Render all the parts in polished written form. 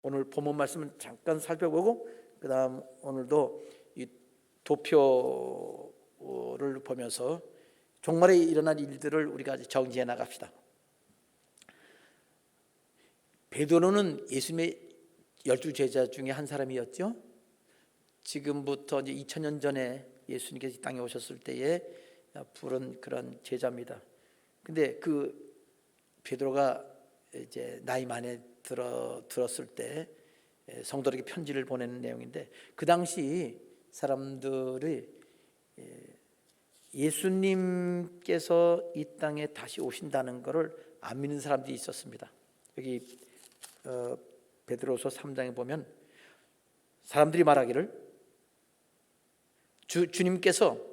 오늘 본문 말씀은 잠깐 살펴보고 그다음 오늘도 이 도표를 보면서 종말에 일어날 일들을 우리가 정지해 나갑시다. 베드로는 예수님의 12제자 중에 한 사람이었죠. 지금부터 이제 2000년 전에 예수님께서 이 땅에 오셨을 때에 부른 그런 제자입니다. 근데 그 베드로가 이제 나이 많이 들었을 때 성도에게 편지를 보내는 내용인데, 그 당시 사람들이 예수님께서 이 땅에 다시 오신다는 것을 안 믿는 사람들이 있었습니다. 여기 베드로서 3장에 보면 사람들이 말하기를 주님께서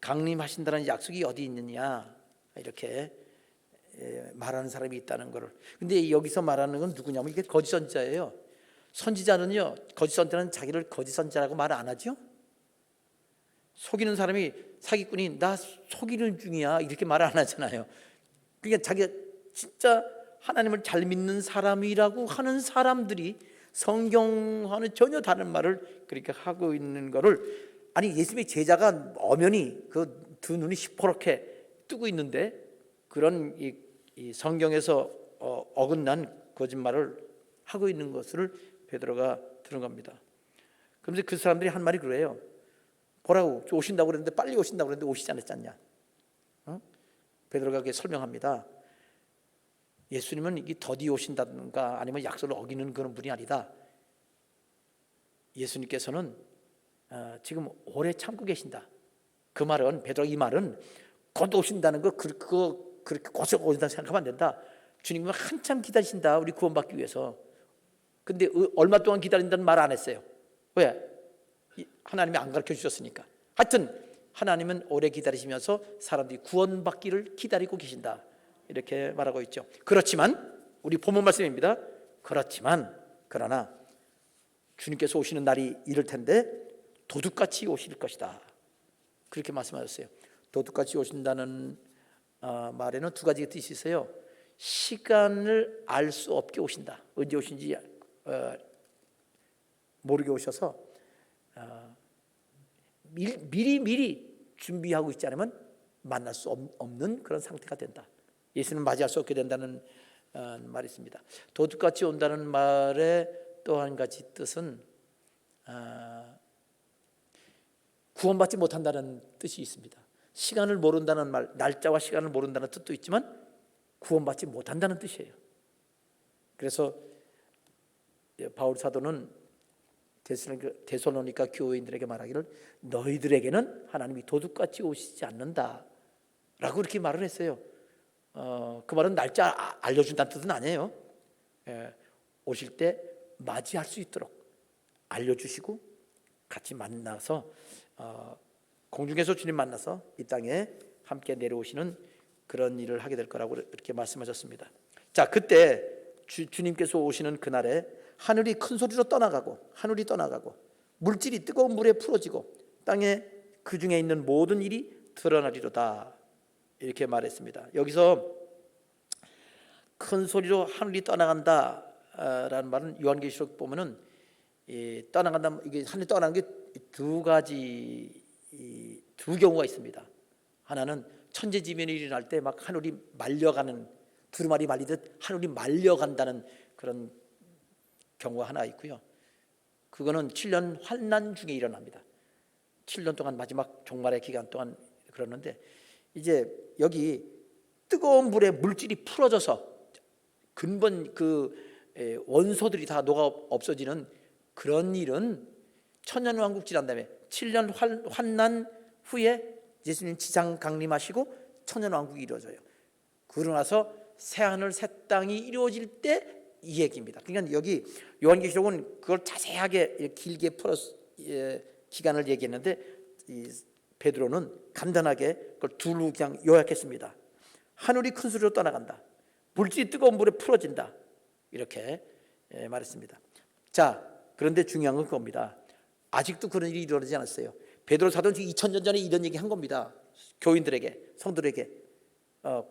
강림하신다는 약속이 어디 있느냐 이렇게 말하는 사람이 있다는 것을. 근데 여기서 말하는 건 누구냐면 이게 거짓 선지자예요. 선지자는요, 거짓 선지자는 자기를 거짓 선지자라고 말 안 하죠. 속이는 사람이, 사기꾼이 나 속이는 중이야 이렇게 말 안 하잖아요. 그러니까 자기가 진짜 하나님을 잘 믿는 사람이라고 하는 사람들이 성경과는 전혀 다른 말을 그렇게 하고 있는 거를, 아니 예수님의 제자가 엄연히 그 두 눈이 시퍼렇게 뜨고 있는데 그런 이 성경에서 어긋난 거짓말을 하고 있는 것을 베드로가 들은 겁니다. 그러면서 그 사람들이 한 말이 그래요. 보라고, 오신다고 그랬는데, 빨리 오신다고 그랬는데 오시지 않았잖냐. 베드로가 그렇게 설명합니다. 예수님은 이게 더디 오신다든가 아니면 약속을 어기는 그런 분이 아니다. 예수님께서는 지금 오래 참고 계신다. 그 말은, 베드로 이 말은 곧 오신다는 거 그거 그렇게 곧 오신다 생각하면 안 된다. 주님은 한참 기다리신다, 우리 구원받기 위해서. 근데 얼마 동안 기다린다는 말 안 했어요. 왜? 하나님이 안 가르쳐 주셨으니까. 하여튼 하나님은 오래 기다리시면서 사람들이 구원받기를 기다리고 계신다 이렇게 말하고 있죠. 그렇지만 우리 본문 말씀입니다. 그러나 주님께서 오시는 날이 이를 텐데 도둑같이 오실 것이다 그렇게 말씀하셨어요. 도둑같이 오신다는 말에는 두 가지 뜻이 있어요. 시간을 알 수 없게 오신다. 언제 오신지 모르게 오셔서 미리 준비하고 있지 않으면 만날 수 없는 그런 상태가 된다. 예수는 맞이할 수 없게 된다는 말이 있습니다. 도둑같이 온다는 말의 또 한 가지 뜻은 구원받지 못한다는 뜻이 있습니다. 시간을 모른다는 말, 날짜와 시간을 모른다는 뜻도 있지만 구원받지 못한다는 뜻이에요. 그래서 바울 사도는 데살로니가 교회인들에게 말하기를 너희들에게는 하나님이 도둑같이 오시지 않는다 라고 그렇게 말을 했어요. 그 말은 날짜 알려준다는 뜻은 아니에요. 오실 때 맞이할 수 있도록 알려주시고 같이 만나서 공중에서 주님 만나서 이 땅에 함께 내려오시는 그런 일을 하게 될 거라고 이렇게 말씀하셨습니다. 자, 그때 주님께서 오시는 그날에 하늘이 큰 소리로 떠나가고 물질이 뜨거운 물에 풀어지고 땅에 그 중에 있는 모든 일이 드러나리로다 이렇게 말했습니다. 여기서 큰 소리로 하늘이 떠나간다라는 말은 요한계시록 보면은 떠나간다, 이게 하늘이 떠나는 게 두 경우가 있습니다. 하나는 천재지변이 일어날 때 막 하늘이 말려가는, 두루마리 말리듯 하늘이 말려간다는 그런 경우가 하나 있고요. 그거는 7년 환난 중에 일어납니다. 7년 동안 마지막 종말의 기간 동안 그러는데, 이제 여기 뜨거운 물에 물질이 풀어져서 근본 그 원소들이 다 녹아 없어지는 그런 일은 천년왕국 지난 다음에 7년 환난 후에 예수님 지상 강림하시고 천년왕국이 이루어져요. 그러고 나서 새하늘 새 땅이 이루어질 때 이 얘기입니다. 그러니까 여기 요한계시록은 그걸 자세하게 길게 풀어서 기간을 얘기했는데, 이 베드로는 간단하게 그걸 둘로 그냥 요약했습니다. 하늘이 큰 소리로 떠나간다. 물질이 뜨거운 물에 풀어진다. 이렇게 말했습니다. 자, 그런데 중요한 건 그겁니다. 아직도 그런 일이 일어나지 않았어요. 베드로 사도는 2000년 전에 이런 얘기 한 겁니다. 교인들에게, 성들에게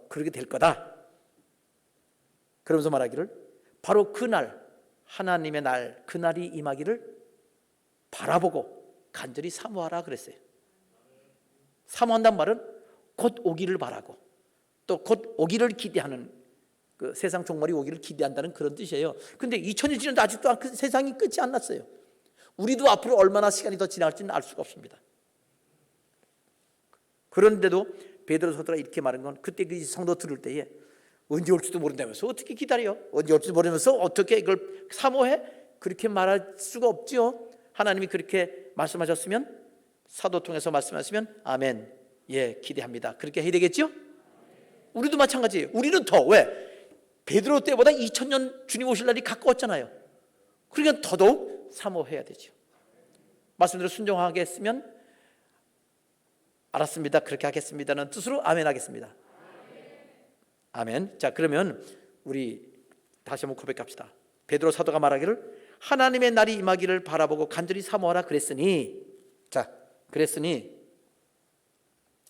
그렇게 될 거다. 그러면서 말하기를 바로 그날 하나님의 날, 그날이 임하기를 바라보고 간절히 사모하라 그랬어요. 사모한단 말은 곧 오기를 바라고 또 곧 오기를 기대하는, 그 세상 종말이 오기를 기대한다는 그런 뜻이에요. 근데 2000년 지났는데 아직도 그 세상이 끝이 안 났어요. 우리도 앞으로 얼마나 시간이 더 지날지는 알 수가 없습니다. 그런데도 베드로 사도가 이렇게 말한 건, 그때 그 성도 들을 때에 언제 올지도 모른다면서 어떻게 기다려? 언제 올지도 모르면서 어떻게 이걸 사모해? 그렇게 말할 수가 없죠. 하나님이 그렇게 말씀하셨으면, 사도 통해서 말씀하시면 아멘, 예, 기대합니다, 그렇게 해야 되겠죠? 우리도 마찬가지예요. 우리는 더, 왜? 베드로 때보다 2000년 주님 오실 날이 가까웠잖아요. 그러니까 더더욱 사모해야 되죠. 말씀대로 순종하게 했으면 알았습니다, 그렇게 하겠습니다는 뜻으로 아멘 하겠습니다. 아멘. 자, 그러면 우리 다시 한번 고백합시다. 베드로 사도가 말하기를 하나님의 날이 임하기를 바라보고 간절히 사모하라 그랬으니, 자, 그랬으니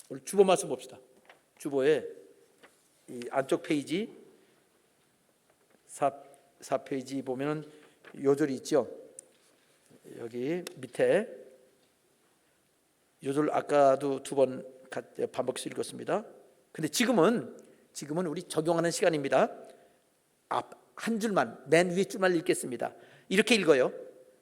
우리 주보 말씀 봅시다. 주보에 이 안쪽 페이지 4페이지 보면은 요절이 있죠. 여기 밑에 요절 아까도 두 번 반복해서 읽었습니다. 근데 지금은 우리 적용하는 시간입니다. 앞 한 줄만, 맨 위에 줄만 읽겠습니다. 이렇게 읽어요.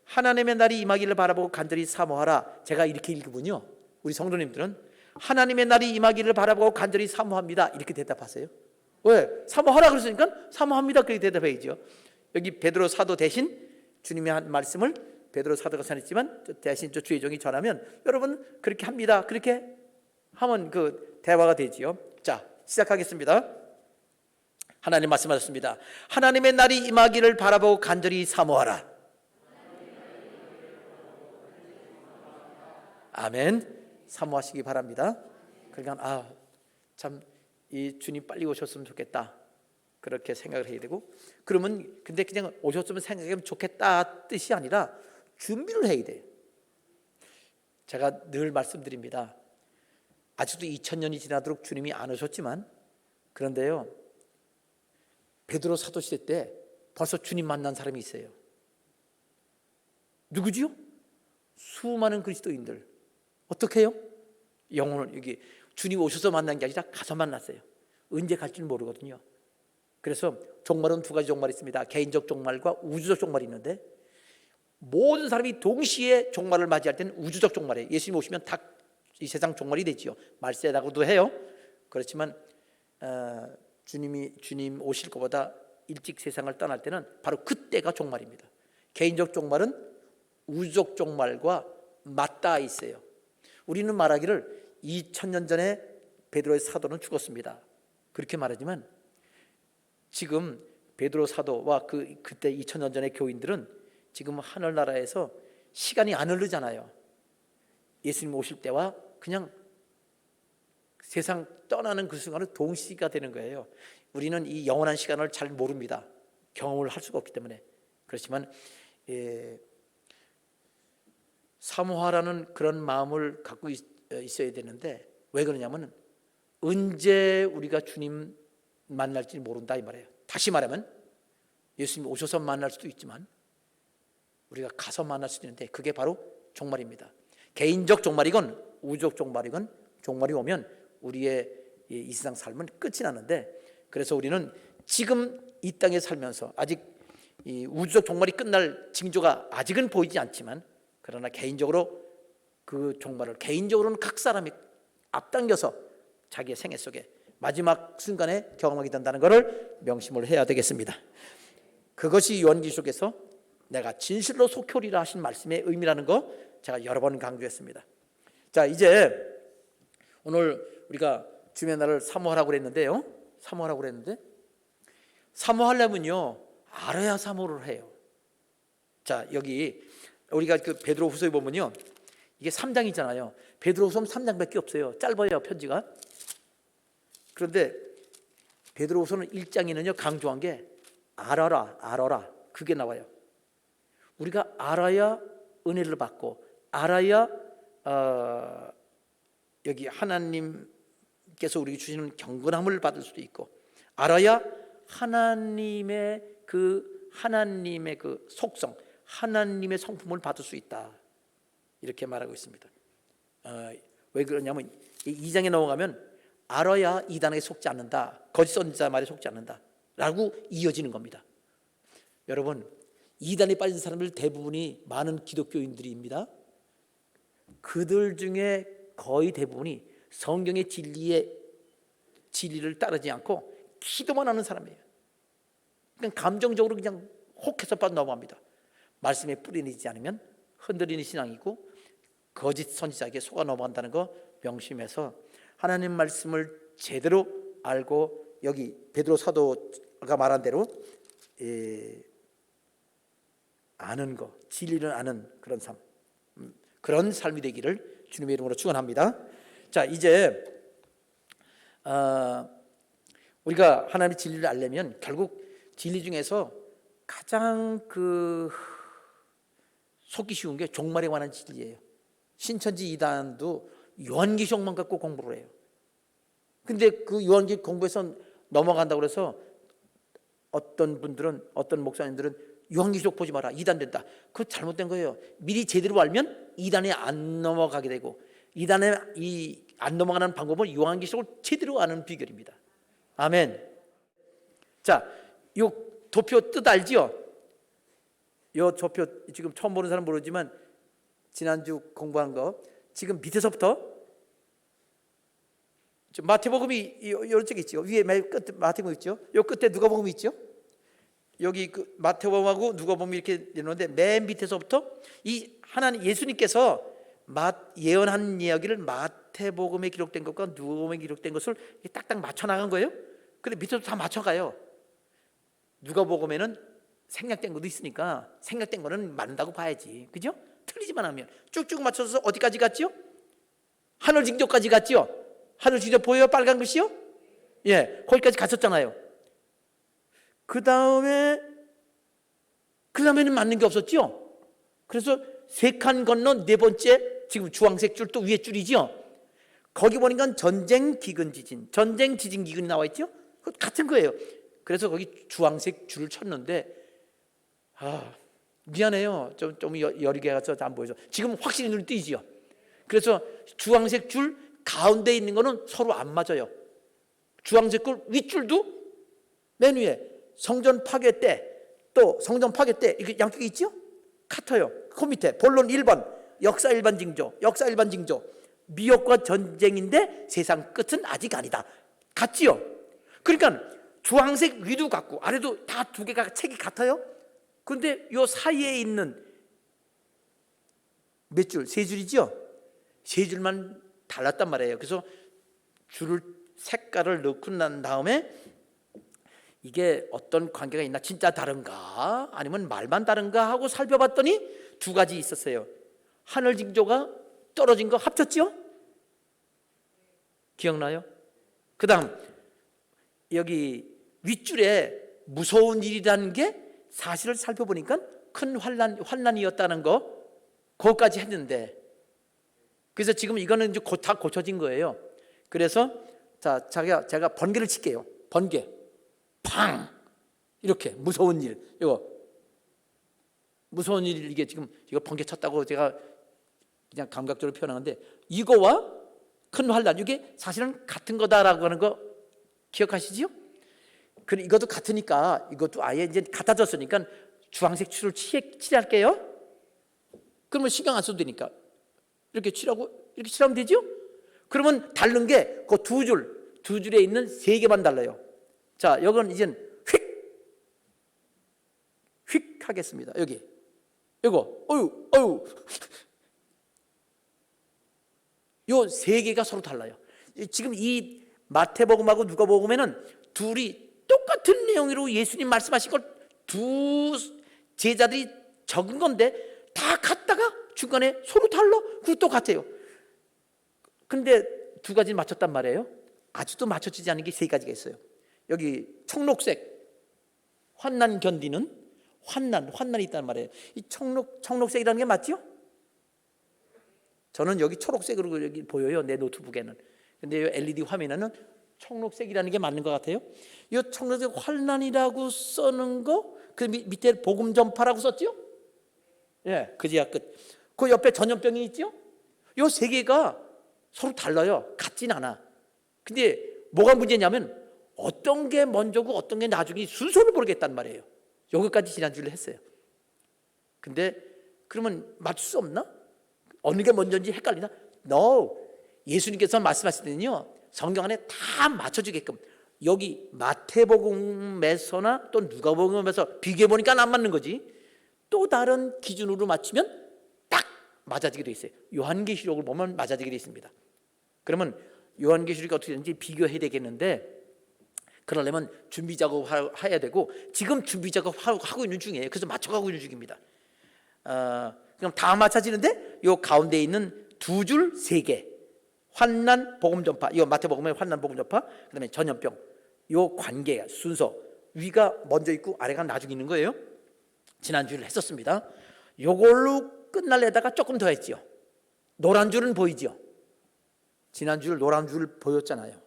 하나님의 날이 임하기를 바라보고 간절히 사모하라. 제가 이렇게 읽으면요, 우리 성도님들은 하나님의 날이 임하기를 바라보고 간절히 사모합니다, 이렇게 대답하세요. 왜? 사모하라 그랬으니까 사모합니다, 그렇게 대답해야죠. 여기 베드로 사도 대신 주님이 한 말씀을 베드로 사도가 전했지만 대신 저 주의 종이 전하면 여러분 그렇게 합니다, 그렇게 하면 그 대화가 되지요. 자, 시작하겠습니다. 하나님 말씀하셨습니다. 하나님의 날이 임하기를 바라보고 간절히 사모하라. 아멘. 사모하시기 바랍니다. 그러니까 참 이 주님 빨리 오셨으면 좋겠다, 그렇게 생각을 해야 되고, 그러면 근데 그냥 오셨으면 생각하면 좋겠다 뜻이 아니라 준비를 해야 돼요. 제가 늘 말씀드립니다. 아직도 2000년이 지나도록 주님이 안 오셨지만, 그런데요, 베드로 사도 시대 때 벌써 주님 만난 사람이 있어요. 누구지요? 수많은 그리스도인들. 어떻게 해요? 영혼을, 여기 주님 오셔서 만난 게 아니라 가서 만났어요. 언제 갈지는 모르거든요. 그래서 종말은 두 가지 종말이 있습니다. 개인적 종말과 우주적 종말이 있는데, 모든 사람이 동시에 종말을 맞이할 때는 우주적 종말이에요. 예수님 오시면 다 이 세상 종말이 되지요. 말세라고도 해요. 그렇지만 주님 오실 것보다 일찍 세상을 떠날 때는 바로 그때가 종말입니다. 개인적 종말은 우주적 종말과 맞닿아 있어요. 우리는 말하기를 2000년 전에 베드로의 사도는 죽었습니다, 그렇게 말하지만 지금 베드로 사도와 그때 2000년 전의 교인들은 지금 하늘나라에서 시간이 안 흐르잖아요. 예수님 오실 때와 그냥 세상 떠나는 그 순간은 동시가 되는 거예요. 우리는 이 영원한 시간을 잘 모릅니다. 경험을 할 수가 없기 때문에. 그렇지만 사모하라는 그런 마음을 갖고 있어야 되는데, 왜 그러냐면 언제 우리가 주님 만날지 모른다 이 말이에요. 다시 말하면 예수님 오셔서 만날 수도 있지만 우리가 가서 만날 수도 있는데, 그게 바로 종말입니다. 개인적 종말이건 우주적 종말이건 종말이 오면 우리의 이 세상 삶은 끝이 나는데, 그래서 우리는 지금 이 땅에 살면서 아직 이 우주적 종말이 끝날 징조가 아직은 보이지 않지만, 그러나 개인적으로 그 종말을 개인적으로는 각 사람이 앞당겨서 자기의 생애 속에 마지막 순간에 경험하게 된다는 것을 명심을 해야 되겠습니다. 그것이 요한계시록에서 내가 진실로 속효리라 하신 말씀의 의미라는 거 제가 여러 번 강조했습니다. 자, 이제 오늘 우리가 주님의 날을 사모하라고 그랬는데요. 사모하려면요, 알아야 사모를 해요. 자, 여기 우리가 그 베드로후서에 보면요, 이게 3장이잖아요. 베드로후서는 3장밖에 없어요. 짧아요, 편지가. 그런데 베드로후서는 1장에는요 강조한 게 알아라, 그게 나와요. 우리가 알아야 은혜를 받고, 알아야 여기 하나님께서 우리에게 주시는 경건함을 받을 수도 있고, 알아야 하나님의 그 하나님의 그 속성, 하나님의 성품을 받을 수 있다, 이렇게 말하고 있습니다. 왜 그러냐면 2장에 넘어가면 알아야 이단에게 속지 않는다, 거짓 선지자 말에 속지 않는다 라고 이어지는 겁니다. 여러분, 이단에 빠진 사람들 대부분이 많은 기독교인들입니다. 그들 중에 거의 대부분이 성경의 진리를 따르지 않고 기도만 하는 사람이에요. 그냥 감정적으로 그냥 혹해서 빠져 넘어갑니다. 말씀에 뿌리내지 않으면 흔들리는 신앙이고 거짓 선지자에게 속아 넘어간다는 거 명심해서 하나님 말씀을 제대로 알고, 여기 베드로 사도가 말한 대로 아는 거, 진리를 아는 그런 삶, 그런 삶이 되기를 주님의 이름으로 축원합니다. 자, 이제 우리가 하나님의 진리를 알려면 결국 진리 중에서 가장 속기 쉬운 게 종말에 관한 진리예요. 신천지 이단도 요한계시록만 갖고 공부를 해요. 근데 그 요한계시록 공부해서 넘어간다고 해서 어떤 목사님들은 요한계시록 보지 마라, 이단 된다. 그거 잘못된 거예요. 미리 제대로 알면 이단에 안 넘어가게 되고, 이단에 안 넘어가는 방법은 요한계시록을 제대로 아는 비결입니다. 아멘. 자, 요 도표 뜻 알지요? 요 도표 지금 처음 보는 사람 모르지만 지난주 공부한 거 지금 밑에서부터 마태복음이 이쪽에 있죠. 위에 맨 끝에 마태복음 있죠. 요 끝에 누가복음이 있죠. 여기 그 마태복음하고 누가복음이 이렇게 되는데 맨 밑에서부터 이 하나님 예수님께서 예언한 이야기를 마태복음에 기록된 것과 누가복음에 기록된 것을 딱딱 맞춰 나간 거예요. 근데 밑에도 다 맞춰가요. 누가복음에는 생략된 것도 있으니까 생략된 거는 맞는다고 봐야지, 그죠? 틀리지만 하면 쭉쭉 맞춰서 어디까지 갔지요? 하늘 징조까지 갔지요. 하늘 징조 보여요? 빨간 글씨요? 예, 거기까지 갔었잖아요. 그 다음에는 맞는 게 없었죠. 그래서 세 칸 건너 네 번째, 지금 주황색 줄 또 위에 줄이죠. 거기 보니까 전쟁, 기근, 지진, 전쟁, 지진, 기근이 나와 있죠. 같은 거예요. 그래서 거기 주황색 줄을 쳤는데 미안해요. 좀 여리게 가서 안 보여서 지금 확실히 눈에 띄지요. 그래서 주황색 줄 가운데 있는 거는 서로 안 맞아요. 주황색 줄 윗줄도 맨 위에 성전 파괴 때, 또 성전 파괴 때 이게 양쪽에 있죠? 같아요. 그 밑에 본론 1번 역사 일반 징조, 역사 일반 징조, 미혹과 전쟁인데 세상 끝은 아직 아니다. 같지요? 그러니까 주황색 위도 같고 아래도 다 두 개가 책이 같아요. 그런데 요 사이에 있는 몇 줄? 세 줄이죠? 세 줄만 달랐단 말이에요. 그래서 줄을 색깔을 넣고 난 다음에 이게 어떤 관계가 있나, 진짜 다른가 아니면 말만 다른가 하고 살펴봤더니 두 가지 있었어요. 하늘 징조가 떨어진 거 합쳤죠? 기억나요? 그 다음 여기 윗줄에 무서운 일이라는 게 사실을 살펴보니까 큰 환난이었다는 거, 그거까지 했는데, 그래서 지금 이거는 이제 다 고쳐진 거예요. 그래서 자, 제가 번개를 칠게요. 번개, 팡, 이렇게 무서운 일, 이거 무서운 일, 이게 지금 이거 번개 쳤다고 제가 그냥 감각적으로 표현하는데, 이거와 큰 환난, 이게 사실은 같은 거다라고 하는 거 기억하시지요? 그리고 이것도 같으니까 이것도 아예 이제 같아졌으니까 주황색 줄을 칠할게요. 그러면 신경 안 써도 되니까 이렇게 칠하고 이렇게 칠하면 되죠? 그러면 다른 게 그 두 줄에 있는 세 개만 달라요. 자, 이건 이제 휙 하겠습니다. 여기 이거 어유 요 세 개가 서로 달라요. 지금 이 마태복음하고 누가복음에는 둘이 똑같은 내용으로 예수님 말씀하신 걸 두 제자들이 적은 건데 다 같다가 중간에 서로 달라. 그것도 같아요. 근데 두 가지는 맞췄단 말이에요. 아직도 맞춰지지 않은 게 세 가지가 있어요. 여기 청록색, 환난 견디는 환난이 있단 말이에요. 이 청록색이라는 게 맞죠? 저는 여기 초록색으로 여기 보여요, 내 노트북에는. 근데 이 LED 화면에는 청록색이라는 게 맞는 것 같아요. 이 청록색 환난이라고 써는 거, 그 밑에 복음 전파라고 썼죠? 예, 그제야 끝. 그 옆에 전염병이 있죠? 요 세 개가 서로 달라요. 같진 않아. 근데 뭐가 문제냐면 어떤 게 먼저고 어떤 게 나중에 순서를 모르겠단 말이에요. 여기까지 지난주에 했어요. 근데 그러면 맞출 수 없나? 어느 게 먼저인지 헷갈리나? No. 예수님께서 말씀하실 때는요, 성경 안에 다 맞춰주게끔, 여기 마태복음에서나 또 누가복음에서 비교해 보니까 안 맞는 거지, 또 다른 기준으로 맞추면 딱 맞아지게 돼 있어요. 요한계시록을 보면 맞아지게 돼 있습니다. 그러면 요한계시록이 어떻게 되는지 비교해야 되겠는데, 그러려면 준비 작업을 해야 되고 지금 준비 작업하고 있는 중이에요. 그래서 맞춰가고 있는 중입니다. 그럼 다 맞춰지는데 요 가운데 있는 두 줄 세 개, 환난 복음 전파, 이 마태복음의 환난 복음 전파, 그다음에 전염병, 요 관계 순서, 위가 먼저 있고 아래가 나중에 있는 거예요. 지난주에 했었습니다. 요걸로 끝날래다가 조금 더 했지요. 노란 줄은 보이죠? 지난주에 노란 줄 보였잖아요.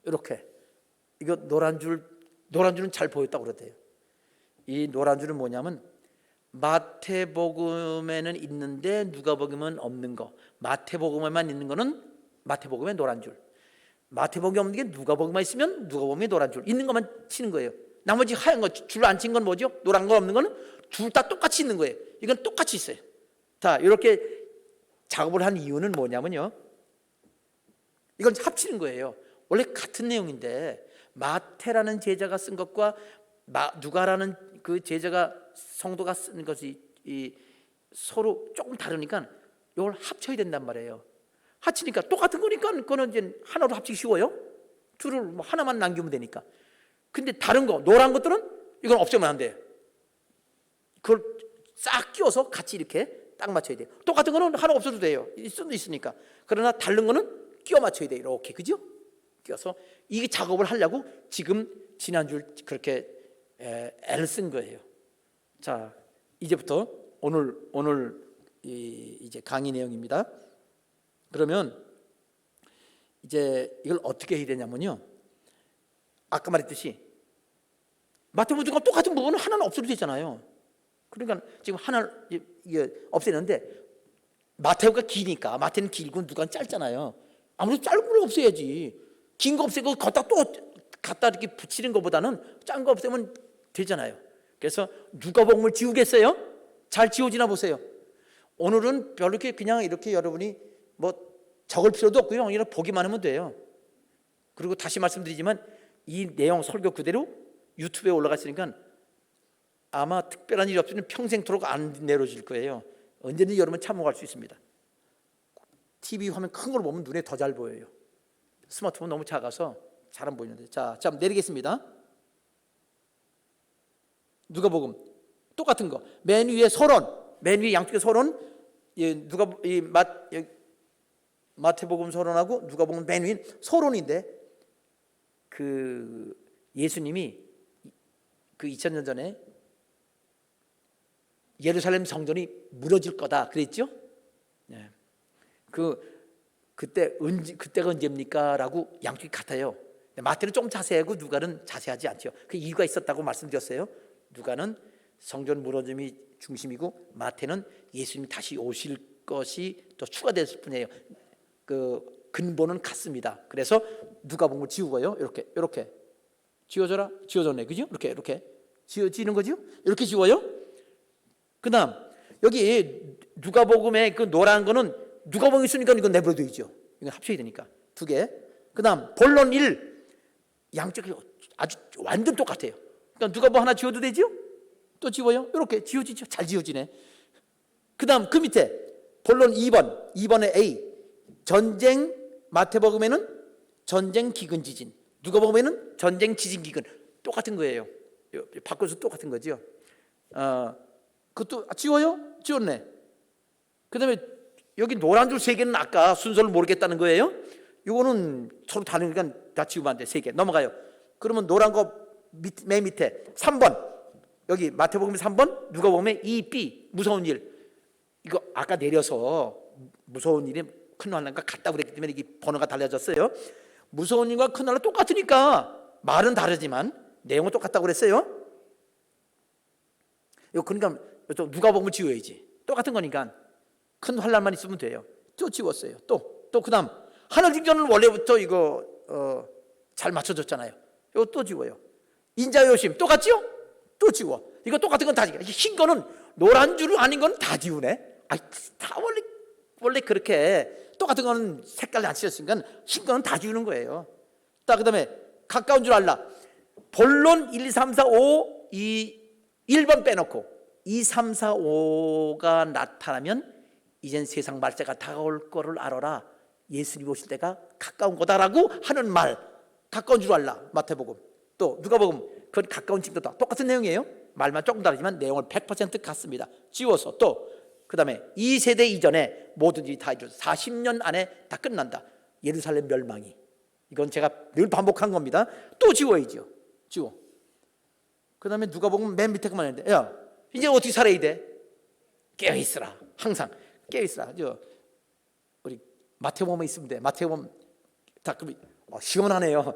이렇게, 이거 노란 줄은 잘 보였다고 그러대요. 이 노란 줄은 뭐냐면 마태복음에는 있는데 누가복음은 없는 거, 마태복음에만 있는 거는 마태복음의 노란 줄, 마태복음이 없는 게 누가복음만 있으면 누가복음의 노란 줄, 있는 것만 치는 거예요. 나머지 하얀 거, 줄 안 친 건 뭐죠? 노란 거 없는 거는 둘 다 똑같이 있는 거예요. 이건 똑같이 있어요. 자, 이렇게 작업을 한 이유는 뭐냐면요, 이건 합치는 거예요. 원래 같은 내용인데 마태라는 제자가 쓴 것과 누가라는 그 제자가, 성도가 쓴 것이 서로 조금 다르니까 이걸 합쳐야 된단 말이에요. 합치니까 똑같은 거니까 그거는 이제 하나로 합치기 쉬워요. 줄을 뭐 하나만 남기면 되니까. 근데 다른 거, 노란 것들은 이건 없애면 안 돼요. 그걸 싹 끼워서 같이 이렇게 딱 맞춰야 돼요. 똑같은 거는 하나 없어도 돼요. 수도 있으니까. 그러나 다른 거는 끼워 맞춰야 돼요. 이렇게, 그죠? 끼워서 이 작업을 하려고 지금 지난주 그렇게 애를 쓴 거예요. 자, 이제부터 오늘 이제 강의 내용입니다. 그러면 이제 이걸 어떻게 해야 되냐면요, 아까 말했듯이 마태복음과 똑같은 부분은 하나는 없어도 되잖아요. 그러니까 지금 하나를 없애는데, 마태복음가 기니까, 마태는 길고 누가는 짧잖아요. 아무래도 짧은 걸 없애야지. 긴 거 없애고 걷다 또 갖다 이렇게 붙이는 것보다는 짠 거 없애면 되잖아요. 그래서 누가복음을 지우겠어요? 잘 지워지나 보세요. 오늘은 별로 그냥 이렇게 여러분이 뭐 적을 필요도 없고요, 그냥 보기만 하면 돼요. 그리고 다시 말씀드리지만 이 내용 설교 그대로 유튜브에 올라갔으니까 아마 특별한 일이 없으면 평생토록 안 내려질 거예요. 언제든지 여러분 참고할 수 있습니다. TV 화면 큰 걸 보면 눈에 더 잘 보여요. 스마트폰 너무 작아서 잘 안 보이는데. 자, 내리겠습니다. 누가복음 똑같은 거, 맨 위에 서론, 맨 위에 양쪽에 서론, 마태복음 서론하고 누가복음 맨 위에 서론인데, 그 예수님이 그 2000년 전에 예루살렘 성전이 무너질 거다 그랬죠? 네. 그때가 언제입니까? 라고 양쪽이 같아요. 마태는 좀 자세하고 누가는 자세하지 않죠. 그 이유가 있었다고 말씀드렸어요. 누가는 성전 무너짐이 중심이고 마태는 예수님이 다시 오실 것이 또 추가됐을 뿐이에요. 그 근본은 같습니다. 그래서 누가복음을 지우고요, 이렇게 지워져라, 지워졌네, 그죠? 이렇게 지워지는 거죠? 이렇게 지워요. 그다음 여기 누가복음의 그 노란 거는 누가복음이 있으니까 이건 내버려둬야죠. 이건 합쳐야 되니까 두 개. 그다음 본론 1, 양쪽이 아주 완전 똑같아요. 그러니까 누가복음 하나 지워도 되죠? 또 지워요. 이렇게 지워지죠. 잘 지워지네. 그다음 그 밑에 본론 2번에 A, 전쟁. 마태복음에는 전쟁, 기근, 지진. 누가복음에는 전쟁, 지진, 기근. 똑같은 거예요. 바꿔서 똑같은 거죠. 그것도 지워요? 지웠네. 그 다음에 여기 노란 줄 3개는 아까 순서를 모르겠다는 거예요. 이거는 서로 다르니까 다 지우면 안 돼. 3개 넘어가요. 그러면 노란 거 맨 밑에 3번, 여기 마태복음 3번, 누가복음에 2B, 무서운 일. 이거 아까 내려서 무서운 일이 큰 환난과 같다고 그랬기 때문에 이게 번호가 달라졌어요. 무서운 일과 큰 환난 똑같으니까 말은 다르지만 내용은 똑같다고 그랬어요. 이거 그러니까 또 누가복음을 지워야지. 똑같은 거니까 큰 환난만 있으면 돼요. 또 지웠어요. 또 그다음 하늘 징조는 원래부터 이거 잘 맞춰줬잖아요. 이거 또 지워요. 인자 요심 똑같죠? 또 지워. 이거 똑같은 건 다 지워. 흰 거는 노란 줄 아닌 건 다 지우네. 다 원래 그렇게 똑같은 거는 색깔이 안 칠했으니까 흰 거는 다 지우는 거예요. 그다음에 가까운 줄 알라. 본론 1, 2, 3, 4, 5 이 1번 빼놓고 2, 3, 4, 5가 나타나면 이젠 세상 말세가 다가올 거를 알아라. 예수님 오실 때가 가까운 거다라고 하는 말. 가까운 줄 알라. 마태복음. 또 누가복음. 그건 가까운 징조다. 똑같은 내용이에요. 말만 조금 다르지만 내용은 100% 같습니다. 지워서 또 그다음에 이 세대 이전에 모든 일이 다 이루어져 40년 안에 다 끝난다. 예루살렘 멸망이. 이건 제가 늘 반복한 겁니다. 또 지워야죠. 지워. 그다음에 누가복음 맨 밑에 그만 했는데, 야 이제 어떻게 살아야 돼? 깨어 있으라. 항상 깨어 있으라. 우리 마태복음에 있으면 돼. 마태복음 다 시원하네요.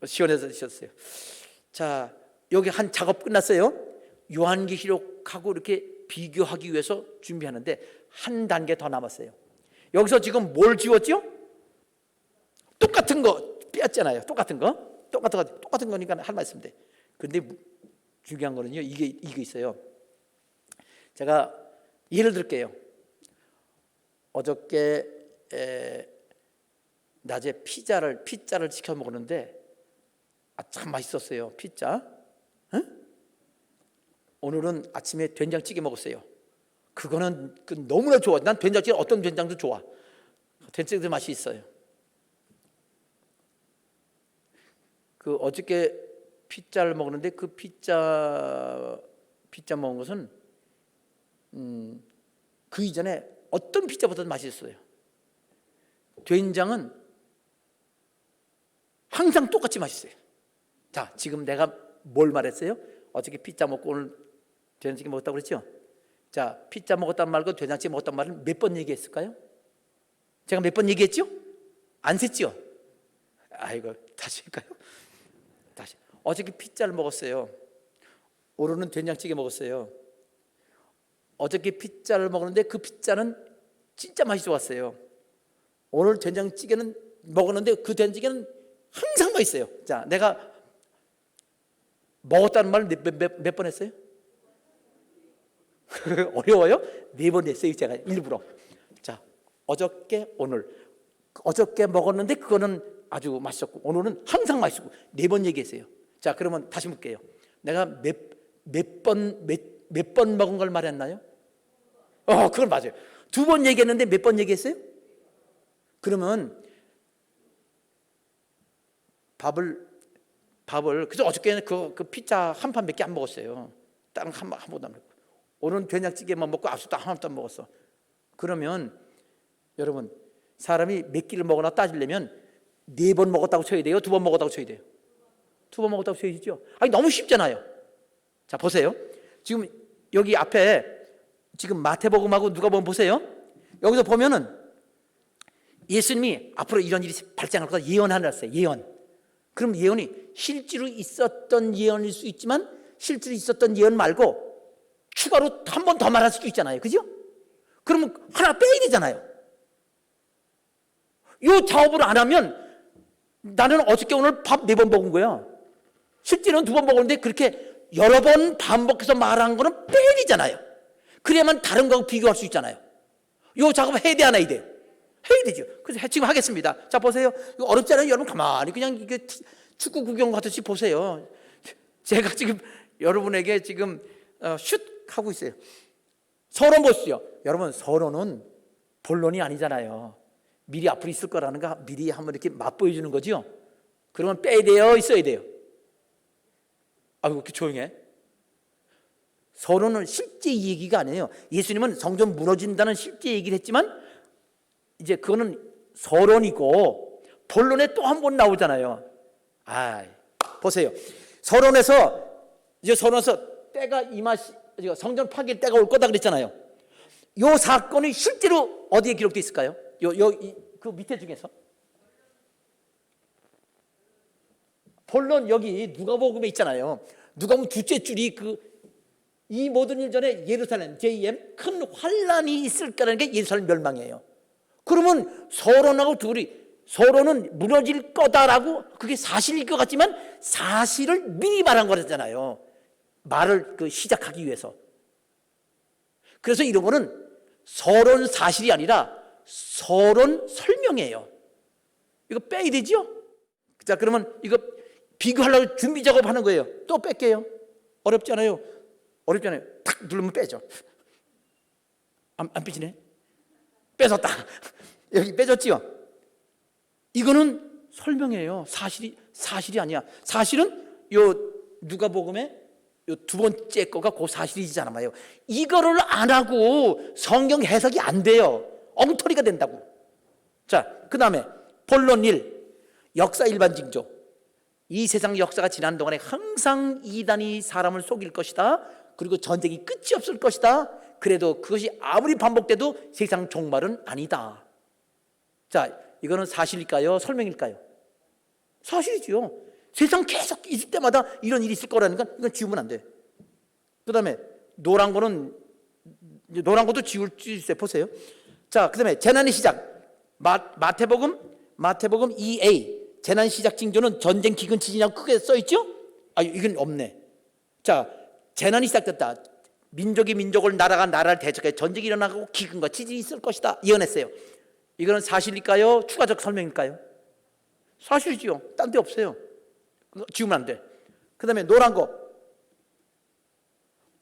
시원해서 드셨어요. 자, 여기 한 작업 끝났어요. 요한계시록하고 이렇게 비교하기 위해서 준비하는데 한 단계 더 남았어요. 여기서 지금 뭘 지웠죠? 똑같은 거 빼앗잖아요. 똑같은 거니까 할 말씀 돼. 근데 중요한 거는요. 이게 있어요. 제가 예를 들게요. 어저께 낮에 피자를 시켜 먹었는데 참 맛있었어요. 피자. 응? 오늘은 아침에 된장찌개 먹었어요. 그거는 너무나 좋아. 난 된장찌개 어떤 된장도 좋아. 된장찌개 맛이 있어요. 그 어저께 피자를 먹었는데 그 피자 먹은 것은 그 이전에 어떤 피자보다도 맛있었어요. 된장은 항상 똑같이 맛있어요. 자, 지금 내가 뭘 말했어요? 어저께 피자 먹고 오늘 된장찌개 먹었다고 그랬죠? 자, 피자 먹었단 말고 된장찌개 먹었단 말은 몇 번 얘기했을까요? 제가 몇 번 얘기했죠? 안 셌죠? 아이고, 다시 할까요? 다시. 어저께 피자를 먹었어요. 오늘은 된장찌개 먹었어요. 어저께 피자를 먹었는데 그 피자는 진짜 맛이 좋았어요. 오늘 된장찌개는 먹었는데 그 된장찌개는 항상 맛있어요. 자, 내가 먹었다는 말을 몇 번 했어요? 어려워요? 4번 했어요. 제가 일부러. 자, 어저께 오늘. 어저께 먹었는데 그거는 아주 맛있었고 오늘은 항상 맛있고 4번 얘기했어요. 자, 그러면 다시 묻게요. 내가 몇 번 먹은 걸 말했나요? 그건 맞아요. 2번 얘기했는데 몇 번 얘기했어요? 그러면 밥을 그래서 어저께는 그 피자 한 판밖에 안 먹었어요. 다른 한 번도 안 먹고. 오늘은 된장찌개만 먹고 앞서도 하나도 안 먹었어. 그러면 여러분 사람이 몇 끼를 먹거나 따지려면 4번 먹었다고 쳐야 돼요? 2번 먹었다고 쳐야 돼요? 2번 먹었다고 쳐야죠. 아니 너무 쉽잖아요. 자, 보세요. 지금 여기 앞에 지금 마태복음하고 누가복음 보세요. 여기서 보면은 예수님이 앞으로 이런 일이 발생할 거다 예언하셨어요. 예언. 그럼 예언이 실제로 있었던 예언일 수 있지만 실제로 있었던 예언 말고 추가로 한 번 더 말할 수도 있잖아요. 그죠? 그러면 하나 빼야 되잖아요. 이 작업을 안 하면 나는 어저께 오늘 밥 4번 먹은 거야. 실제로는 2번 먹었는데 그렇게 여러 번 반복해서 말한 거는 빼야 되잖아요. 그래야만 다른 거하고 비교할 수 있잖아요. 이 작업 해야 돼, 안 해야 돼요? 해야 되죠. 그래서 지금 하겠습니다. 자, 보세요. 이거 어렵잖아요. 여러분 가만히 그냥 이게 축구 구경 같듯이 보세요. 제가 지금 여러분에게 지금 슛 하고 있어요. 서론 보시죠. 여러분 서론은 본론이 아니잖아요. 미리 앞으로 있을 거라는 거 미리 한번 이렇게 맛보여 주는 거죠. 그러면 빼야 돼요, 있어야 돼요? 아이고, 이렇게 조용해. 서론은 실제 얘기가 아니에요. 예수님은 성전 무너진다는 실제 얘기를 했지만 이제 그거는 서론이고 본론에 또 한 번 나오잖아요. 보세요. 서론에서 때가 성전 파괴 때가 올 거다 그랬잖아요. 이 사건이 실제로 어디에 기록되어 있을까요? 그 밑에 중에서 본론 여기 누가복음에 있잖아요. 누가복음 둘째 줄이 이 모든 일 전에 예루살렘 JM 큰 환란이 있을 거라는 게 예루살렘 멸망이에요. 그러면 서론하고 둘이 서론은 무너질 거다라고 그게 사실일 것 같지만 사실을 미리 말한 거잖아요. 말을 시작하기 위해서. 그래서 이런 거는 서론 사실이 아니라 서론 설명이에요. 이거 빼야 되죠? 자, 그러면 이거 비교하려고 준비 작업하는 거예요. 또 뺄게요. 어렵잖아요. 탁 누르면 빼죠. 안 빼지네. 뺏었다. 여기 빼졌지요. 이거는 설명이에요. 사실이 아니야. 사실은 요 누가복음에 요 두 번째 거가 그 사실이잖아요. 이거를 안 하고 성경 해석이 안 돼요. 엉터리가 된다고. 자, 그 다음에 본론 1, 역사 일반 징조. 이 세상 역사가 지난 동안에 항상 이단이 사람을 속일 것이다. 그리고 전쟁이 끝이 없을 것이다. 그래도 그것이 아무리 반복돼도 세상 종말은 아니다. 자, 이거는 사실일까요? 설명일까요? 사실이지요. 세상 계속 있을 때마다 이런 일이 있을 거라니까 이건 지우면 안 돼. 그 다음에 노란 것도 지울 수 있어요. 보세요. 자, 그 다음에 재난의 시작. 마태복음 2a 재난 시작 징조는 전쟁 기근 지진이라고 크게 써있죠? 이건 없네. 자, 재난이 시작됐다. 민족이 민족을, 나라가 나라를 대적해 전쟁이 일어나고 기근과 지진이 있을 것이다 예언했어요. 이거는 사실일까요? 추가적 설명일까요? 사실이지요. 딴 데 없어요. 지우면 안 돼. 그 다음에 노란 거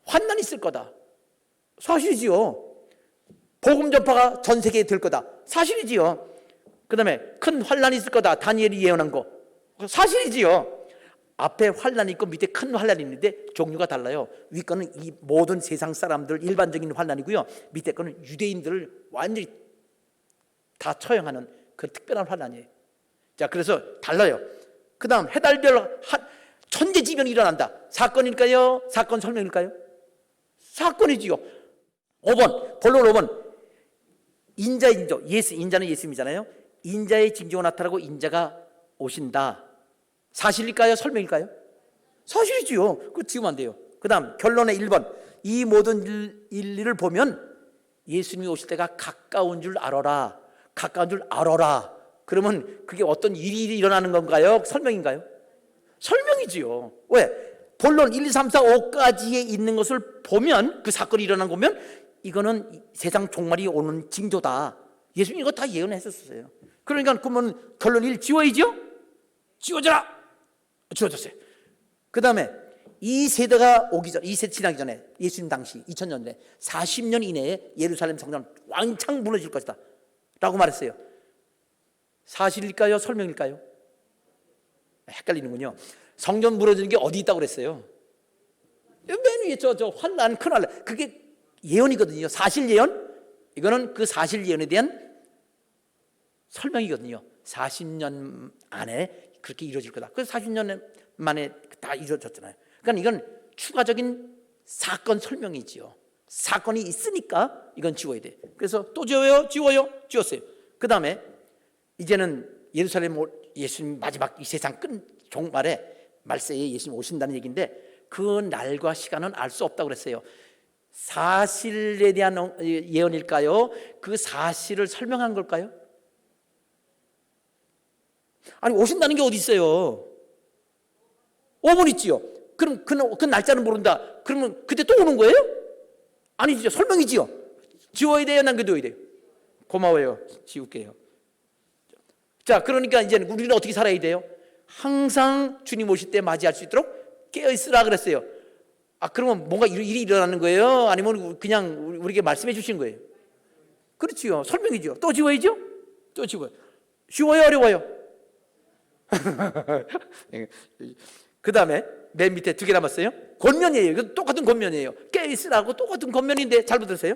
환난이 있을 거다. 사실이지요. 복음 전파가 전 세계에 될 거다. 사실이지요. 그 다음에 큰 환난이 있을 거다. 다니엘이 예언한 거 사실이지요. 앞에 환난이 있고 밑에 큰 환난이 있는데 종류가 달라요. 위 거는 이 모든 세상 사람들 일반적인 환난이고요. 밑에 거는 유대인들을 완전히 다 처형하는 그 특별한 환난이에요. 자, 그래서 달라요. 그 다음 해달별 천재지변이 일어난다. 사건일까요? 사건 설명일까요? 사건이지요. 5번 본론 5번 인자의 징조. 인자는 예수님이잖아요. 인자의 징조가 나타나고 인자가 오신다. 사실일까요? 설명일까요? 사실이지요. 그거 지우면 안 돼요. 그 다음 결론의 1번 이 모든 일을 보면 예수님이 오실 때가 가까운 줄 알아라. 가까운 줄 알아라. 그러면 그게 어떤 일이 일어나는 건가요? 설명인가요? 설명이지요. 왜? 본론 1, 2, 3, 4, 5까지에 있는 것을 보면 그 사건이 일어난 거 보면 이거는 세상 종말이 오는 징조다. 예수님이 이거 다 예언했었어요. 그러니까 그러면 결론 1 지워야죠? 지워져라! 지워졌어요. 그 다음에 이 세대가 오기 전, 이 세대 지나기 전에 예수님 당시 2000년 전에 40년 이내에 예루살렘 성전 왕창 무너질 것이다 라고 말했어요. 사실일까요? 설명일까요? 헷갈리는군요. 성전 무너지는 게 어디 있다고 그랬어요? 맨 위에 저 환난, 큰 환난. 그게 예언이거든요. 사실 예언. 이거는 그 사실 예언에 대한 설명이거든요. 40년 안에 그렇게 이루어질 거다. 그래서 40년 만에 다 이루어졌잖아요. 그러니까 이건 추가적인 사건 설명이지요. 사건이 있으니까 이건 지워야 돼. 그래서 또 지워요? 지웠어요. 그 다음에 이제는 예루살렘 예수님 마지막 이 세상 끝 종말에 말세에 예수님 오신다는 얘기인데 그 날과 시간은 알 수 없다고 그랬어요. 사실에 대한 예언일까요? 그 사실을 설명한 걸까요? 아니 오신다는 게 어디 있어요? 5분 있지요. 그럼 그 날짜는 모른다. 그러면 그때 또 오는 거예요? 아니죠. 설명이지요. 지워야 돼요? 남겨둬야 돼요? 고마워요. 지울게요. 자, 그러니까 이제 우리는 어떻게 살아야 돼요? 항상 주님 오실 때 맞이할 수 있도록 깨어있으라 그랬어요. 그러면 뭔가 일이 일어나는 거예요? 아니면 그냥 우리에게 말씀해 주신 거예요? 그렇지요. 설명이죠. 또 지워야죠? 또 지워요. 쉬워요? 어려워요? 그 다음에 맨 밑에 2개 남았어요. 권면이에요. 이거 똑같은 권면이에요. 깨어있으라고 똑같은 권면인데 잘 들으세요.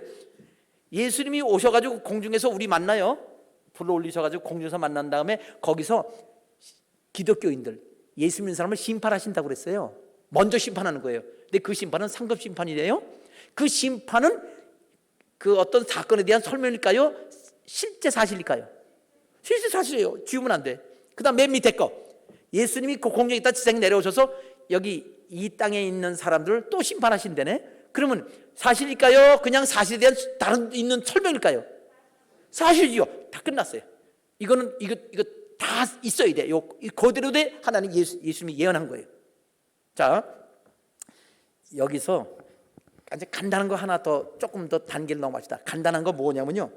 예수님이 오셔가지고 공중에서 우리 만나요. 불러 올리셔가지고 공중에서 만난 다음에 거기서 기독교인들 예수 믿는 사람을 심판하신다고 그랬어요. 먼저 심판하는 거예요. 근데 그 심판은 상급 심판이래요. 그 심판은 그 어떤 사건에 대한 설명일까요? 실제 사실일까요? 실제 사실이에요. 지우면 안 돼. 그 다음 맨 밑에 거 예수님이 그 공중에 있다 지상에 내려오셔서 여기 이 땅에 있는 사람들을 또 심판하신다네. 그러면 사실일까요? 그냥 사실에 대한 다른 있는 설명일까요? 사실이요. 다 끝났어요. 이거는 이거 다 있어야 돼. 요 그대로 돼 하나님 예수님이 예언한 거예요. 자, 여기서 이제 간단한 거 하나 더 조금 더 단계를 넘어갑시다. 간단한 거 뭐냐면요.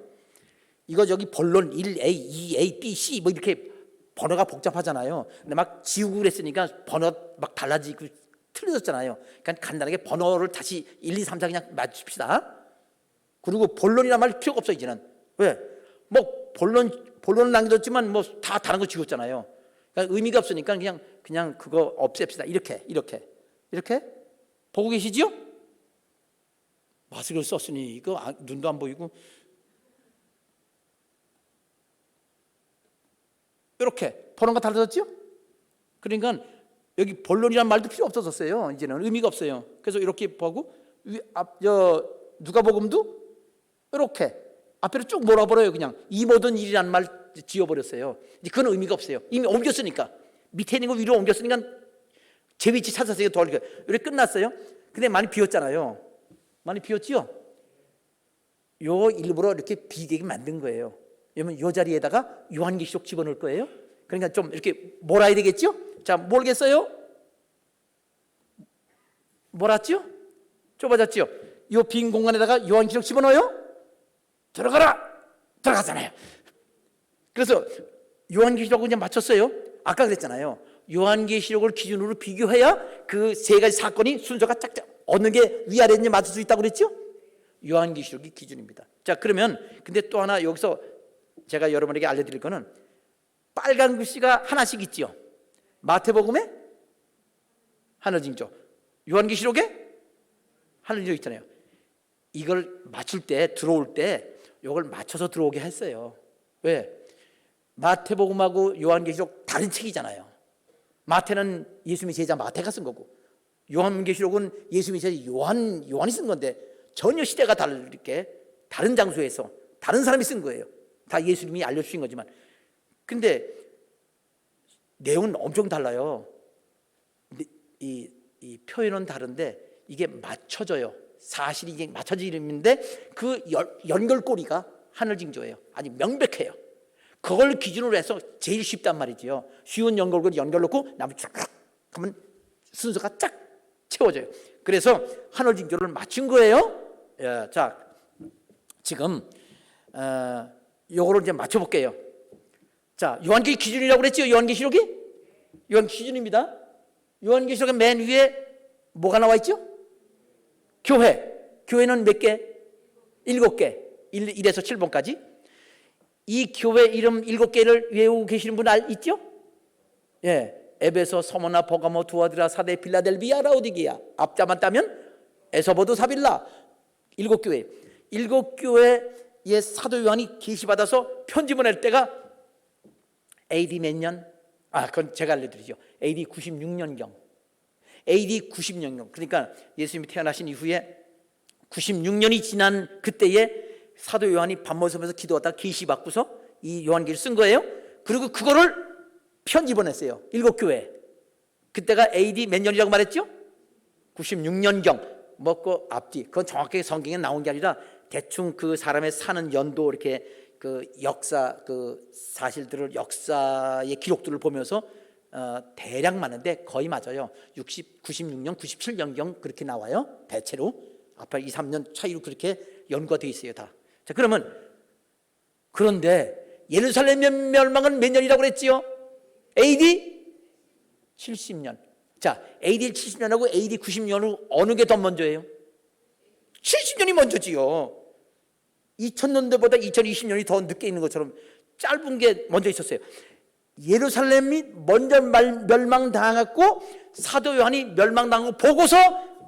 이거 여기 본론 1A, 2A, B, C 뭐 이렇게 번호가 복잡하잖아요. 근데 막 지우고 그랬으니까 번호 막 달라지고 틀려졌잖아요. 그러니까 간단하게 번호를 다시 1, 2, 3, 4 그냥 맞춥시다. 그리고 본론이란 말 필요가 없어 이제는. 왜? 뭐 본론은 남겨뒀지만 뭐 다 다른 거 지웠잖아요. 그러니까 의미가 없으니까 그냥 그거 없앱시다. 이렇게 보고 계시지요? 마스크를 썼으니 이거 눈도 안 보이고 이렇게 번호가 달라졌죠? 그러니까 여기 본론이란 말도 필요 없어졌어요. 이제는 의미가 없어요. 그래서 이렇게 보고 누가복음도 이렇게 앞에를 쭉 몰아버려요. 그냥 이 모든 일이란 말 지워버렸어요. 이제 그건 의미가 없어요. 이미 옮겼으니까 밑에 있는 거 위로 옮겼으니까 제 위치 찾았어요. 이렇게 끝났어요. 근데 많이 비었잖아요. 많이 비었지요? 요 일부러 이렇게 비게 만든 거예요. 왜냐면 요 자리에다가 요한계시록 집어넣을 거예요. 그러니까 좀 이렇게 몰아야 되겠죠? 자, 모르겠어요? 몰았죠? 좁아졌죠? 요 빈 공간에다가 요한계시록 집어넣어요? 들어가잖아요. 그래서 요한계시록을 이제 맞췄어요. 아까 그랬잖아요. 요한계시록을 기준으로 비교해야 그 세 가지 사건이 순서가 짝짝 어느 게 위아래인지 맞을 수 있다고 그랬죠? 요한계시록이 기준입니다. 자, 그러면 근데 또 하나 여기서 제가 여러분에게 알려드릴 거는 빨간 글씨가 하나씩 있지요. 마태복음에 하늘징조, 요한계시록에 하늘징조 있잖아요. 이걸 맞출 때 들어올 때 이걸 맞춰서 들어오게 했어요. 왜? 마태복음하고 요한계시록 다른 책이잖아요. 마태는 예수님의 제자 마태가 쓴 거고 요한계시록은 예수님의 제자 요한이 쓴 건데 전혀 시대가 다르게 다른 장소에서 다른 사람이 쓴 거예요. 다 예수님이 알려주신 거지만 근데 내용은 엄청 달라요. 이 표현은 다른데 이게 맞춰져요. 사실이 이게 맞춰지는데 그 연결고리가 하늘징조예요. 아주 명백해요. 그걸 기준으로 해서 제일 쉽단 말이지요. 쉬운 연결고리 연결놓고 나무 쫙 하면 순서가 쫙 채워져요. 그래서 하늘징조를 맞춘 거예요. 예, 자, 지금 요거를 이제 맞춰볼게요. 자, 요한계시록 기준이라고 그랬죠? 요한계시록이? 요한계시록 기준입니다. 요한계시록의 맨 위에 뭐가 나와 있죠? 교회는 몇 개? 7개. 1에서 7번까지. 이 교회 이름 7개를 외우고 계시는 분 있죠? 예. 에베소, 서머나, 버가모, 두아드라, 사데, 필라델비아, 라오디게아. 앞자만 따면 에서보도, 사빌라. 7교회. 7교회의 사도 요한이 계시받아서 편지 보낼 때가 AD 몇 년? 그건 제가 알려드리죠. AD 96년경. AD 96년. 그러니까 예수님이 태어나신 이후에 96년이 지난 그때에 사도 요한이 밥 먹으면서 기도하다가 계시받고서 이 요한계시를 쓴 거예요. 그리고 그거를 편지 보냈어요. 7교회. 그때가 AD 몇 년이라고 말했죠? 96년경. 먹고 앞뒤. 그건 정확하게 성경에 나온 게 아니라 대충 그 사람의 사는 연도 이렇게 그 역사 그 사실들을 역사의 기록들을 보면서 대략 맞는데 거의 맞아요. 96년, 97년경 그렇게 나와요. 대체로 앞에 2, 3년 차이로 그렇게 연구가 돼 있어요. 다. 자, 그런데 예루살렘 멸망은 몇 년이라고 그랬지요? AD 70년. 자, AD 70년하고 AD 90년으로 어느 게 더 먼저예요? 70년이 먼저지요. 2000년대보다 2020년이 더 늦게 있는 것처럼 짧은 게 먼저 있었어요. 예루살렘이 먼저 멸망당했고 사도 요한이 멸망당하고 보고서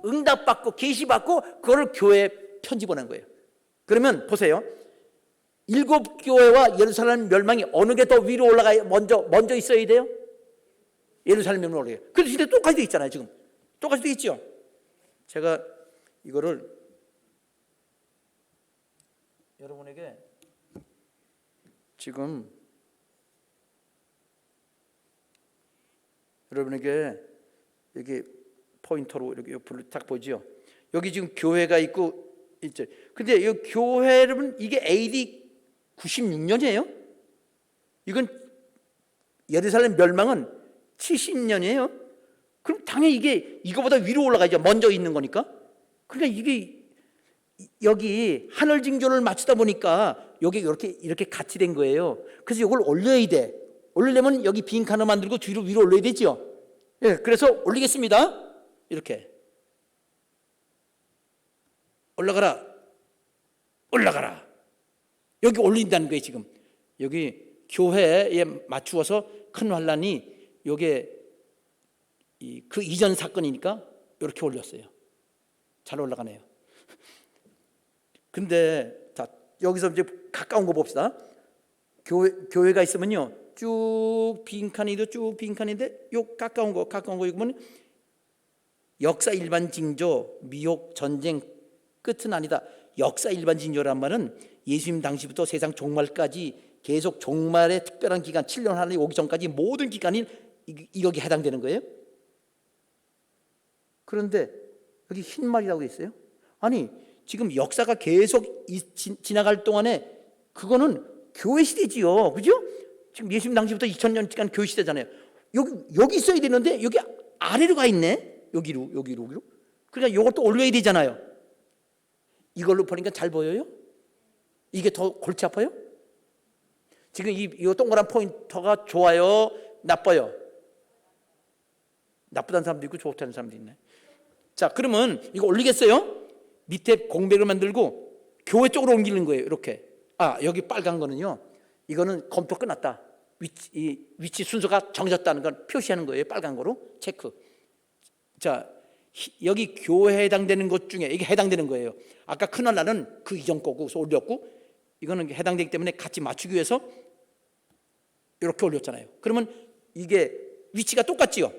응답받고 계시받고 그걸 교회에 편지 보낸 거예요. 그러면 보세요. 7교회와 예루살렘 멸망이 어느 게 더 위로 올라가야 먼저 있어야 돼요? 예루살렘 멸망이 올라가요. 그래서 진짜 똑같이 돼 있잖아요. 지금 똑같이 돼 있죠. 제가 이거를 여러분에게 지금 여러분에게 여기 포인터로 이렇게 옆으로 딱 보죠. 여기 지금 교회가 있고 있죠. 근데 이 교회 여러분 이게 AD 96년이에요. 이건 예루살렘 멸망은 70년이에요. 그럼 당연히 이게 이거보다 위로 올라가죠. 먼저 있는 거니까. 그러니까 이게 여기 하늘 징조를 맞추다 보니까 여기 이렇게 같이 된 거예요. 그래서 이걸 올려야 돼. 올리려면 여기 빈칸을 만들고 뒤로 위로 올려야 되죠. 예, 그래서 올리겠습니다. 이렇게 올라가라, 올라가라. 여기 올린다는 거예요. 지금 여기 교회에 맞추어서 큰 환란이 요게 그 이전 사건이니까 이렇게 올렸어요. 잘 올라가네요. 근데 자 여기서 이제 가까운 거 봅시다. 교회가 있으면요 쭉 빈칸이도 쭉 빈칸인데 요 가까운 거 이거 보면 역사 일반 징조 미혹 전쟁 끝은 아니다. 역사 일반 징조란 말은 예수님 당시부터 세상 종말까지 계속 종말의 특별한 기간 7년 하나님 오기 전까지 모든 기간이 여기 해당되는 거예요. 그런데 여기 흰말이라고 돼 있어요. 아니 지금 역사가 계속 지나갈 동안에 그거는 교회 시대지요. 그죠? 지금 예수님 당시부터 2000년간 교회 시대잖아요. 여기 있어야 되는데 여기 아래로 가 있네. 여기로. 그러니까 이것도 올려야 되잖아요. 이걸로 보니까 잘 보여요? 이게 더 골치 아파요? 지금 이 동그란 포인터가 좋아요? 나빠요? 나쁘다는 사람도 있고 좋다는 사람도 있네. 자, 그러면 이거 올리겠어요? 밑에 공백을 만들고 교회 쪽으로 옮기는 거예요. 이렇게. 여기 빨간 거는요. 이거는 검토 끝났다. 위치 순서가 정해졌다는 건 표시하는 거예요. 빨간 거로 체크. 자, 여기 교회에 해당되는 것 중에 이게 해당되는 거예요. 아까 큰 하나는 그 이전 거고 그래서 올렸고 이거는 해당되기 때문에 같이 맞추기 위해서 이렇게 올렸잖아요. 그러면 이게 위치가 똑같지요.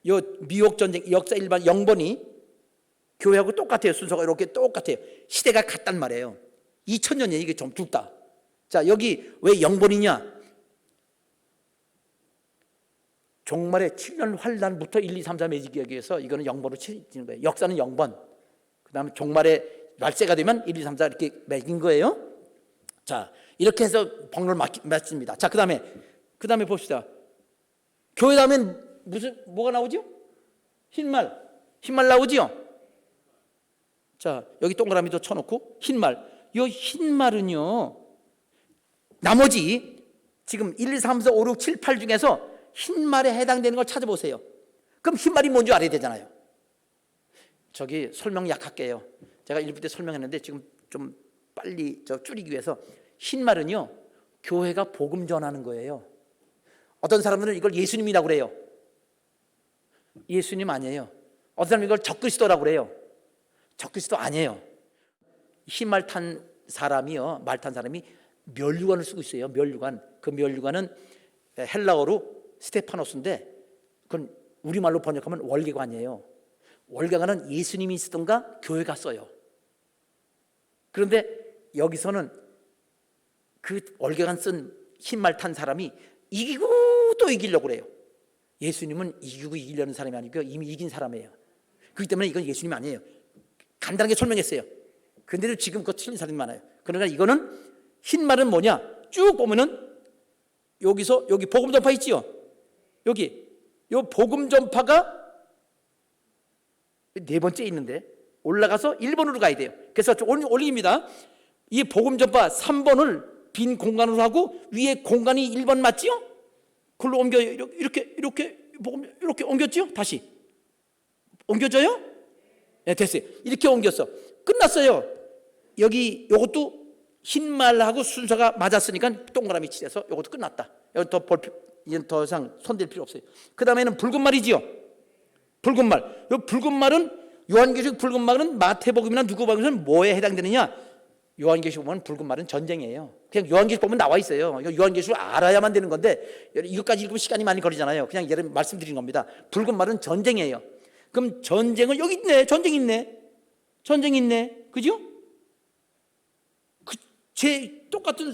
요 미혹 전쟁 역사 일반 0번이 교회하고 똑같아요. 순서가 이렇게 똑같아요. 시대가 같단 말이에요. 2000년이에요. 이게 좀 둡다. 자, 여기 왜 0번이냐? 종말의 7년 환란부터 1, 2, 3, 4 매지기 위해서 이거는 0번으로 치는 거예요. 역사는 0번. 그 다음에 종말의 말세가 되면 1, 2, 3, 4 이렇게 매긴 거예요. 자, 이렇게 해서 번호를 맞습니다. 자, 그 다음에 봅시다. 교회 다음엔 뭐가 나오죠? 흰말 나오지요? 자, 여기 동그라미도 쳐놓고 흰말. 이 흰말은요, 나머지 지금 1, 2, 3, 4, 5, 6, 7, 8 중에서 흰말에 해당되는 걸 찾아보세요. 그럼 흰말이 뭔지 알아야 되잖아요. 저기 설명 약할게요. 제가 1부 때 설명했는데 지금 좀 빨리 줄이기 위해서 흰말은요, 교회가 복음 전하는 거예요. 어떤 사람들은 이걸 예수님이라고 그래요. 예수님 아니에요. 어떤 사람은 이걸 적그리스도라고 그래요. 적그리스도 아니에요. 흰말 탄 사람이요, 말 탄 사람이 면류관을 쓰고 있어요. 면류관. 그 면류관은 헬라어로 스테파노스인데 그건 우리말로 번역하면 월계관이에요. 월계관은 예수님이 쓰던가 교회가 써요. 그런데 여기서는 그 월계관 쓴 흰말 탄 사람이 이기고 또 이기려고 그래요. 예수님은 이기고 이기려는 사람이 아니고 이미 이긴 사람이에요. 그렇기 때문에 이건 예수님 아니에요. 간단하게 설명했어요. 그런데도 지금 그거 틀린 사람이 많아요. 그러니까 이거는 흰말은 뭐냐? 쭉 보면은 여기서 여기 복음 전파 있지요? 여기 요 복음 전파가 네 번째 있는데 올라가서 1번으로 가야 돼요. 그래서 올립니다. 이 복음 전파 3번을 빈 공간으로 하고 위에 공간이 1번 맞지요? 그걸로 옮겨 이렇게 복음 이렇게 옮겼지요? 다시 옮겨져요? 네, 됐어요. 이렇게 옮겼어. 끝났어요. 여기 요것도 흰말하고 순서가 맞았으니까 동그라미 칠해서 요것도 끝났다. 여기 이제 더 이상 손댈 필요 없어요. 그 다음에는 붉은 말이지요. 붉은 말. 요 붉은 말은 요한계시록 붉은 말은 마태복음이나 누가복음에는 뭐에 해당되느냐? 요한계시록 보면 붉은 말은 전쟁이에요. 그냥 요한계시록 보면 나와 있어요. 요한계시록 알아야만 되는 건데 이것까지 읽으면 시간이 많이 걸리잖아요. 그냥 예를 말씀드린 겁니다. 붉은 말은 전쟁이에요. 그럼 전쟁은 여기 있네. 전쟁 있네. 그죠? 제 똑같은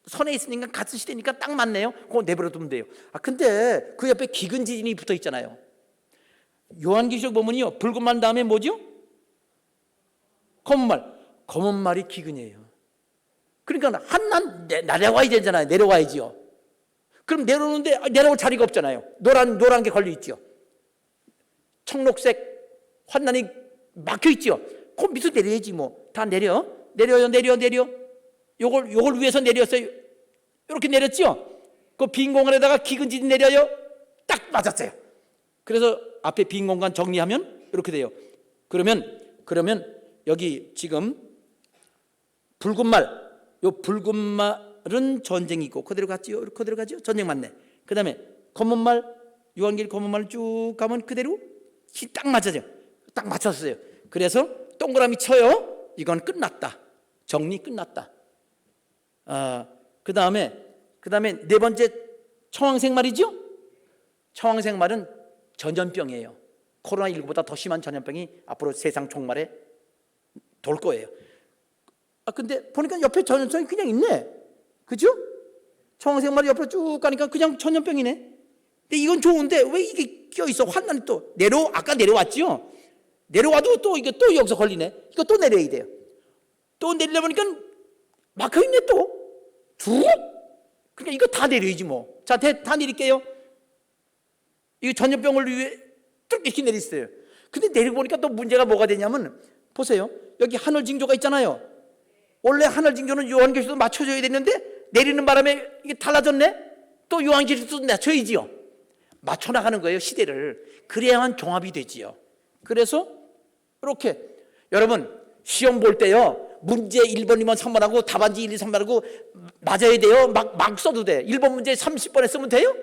선에 있으니까 같은 시대니까 딱 맞네요. 그거 내버려 두면 돼요. 근데 그 옆에 기근 지진이 붙어 있잖아요. 요한계시록 보면요, 붉은 말 다음에 뭐죠? 검은 말. 검은 말이 기근이에요. 그러니까 한난 내려와야 되잖아요. 내려와야지요. 그럼 내려오는데 내려올 자리가 없잖아요. 노란 게 걸려 있죠. 청록색 환난이 막혀 있죠. 그 밑으로 내려야지 뭐. 다 내려요. 요걸 위해서 내렸어요. 이렇게 내렸죠. 그 빈 공간에다가 기근 지진 내려요. 딱 맞았어요. 그래서 앞에 빈 공간 정리하면 이렇게 돼요. 그러면 여기 지금 붉은 말, 요 붉은 말은 전쟁이고 그대로 갔지요. 그대로 가죠. 전쟁 맞네. 그다음에 검은 말, 요한계시록 검은 말 쭉 가면 그대로 딱 맞아요. 딱 맞췄어요. 그래서 동그라미 쳐요. 이건 끝났다. 정리 끝났다. 그다음에 네 번째 청황색 말이죠. 청황색 말은 전염병이에요. 코로나19보다 더 심한 전염병이 앞으로 세상 종말에 돌 거예요. 근데 보니까 옆에 전염병이 그냥 있네. 그죠? 청황색 말이 옆으로 쭉 가니까 그냥 전염병이네. 근데 이건 좋은데 왜 이게 껴있어? 환난이 또 아까 내려왔죠? 내려와도 또 이게 또 여기서 걸리네. 이거 또 내려야 돼요. 또 내리려 보니까 막혀있네 또. 그러니까 이거 다 내려야지 뭐. 자, 다 내릴게요. 이거 전염병을 위해 쭉 이렇게 내렸어요. 근데 내리고 보니까 또 문제가 뭐가 되냐면 보세요. 여기 하늘 징조가 있잖아요. 원래 하늘 징조는 요한계시록도 맞춰줘야 되는데 내리는 바람에 이게 달라졌네. 또 요한계시록도 맞춰야지요. 맞춰 나가는 거예요, 시대를. 그래야만 종합이 되지요. 그래서 이렇게 여러분 시험 볼 때요. 문제 1번, 2번, 3번하고 답안지 1, 2, 3번하고 맞아야 돼요. 막 써도 돼. 1번 문제 30번에 쓰면 돼요?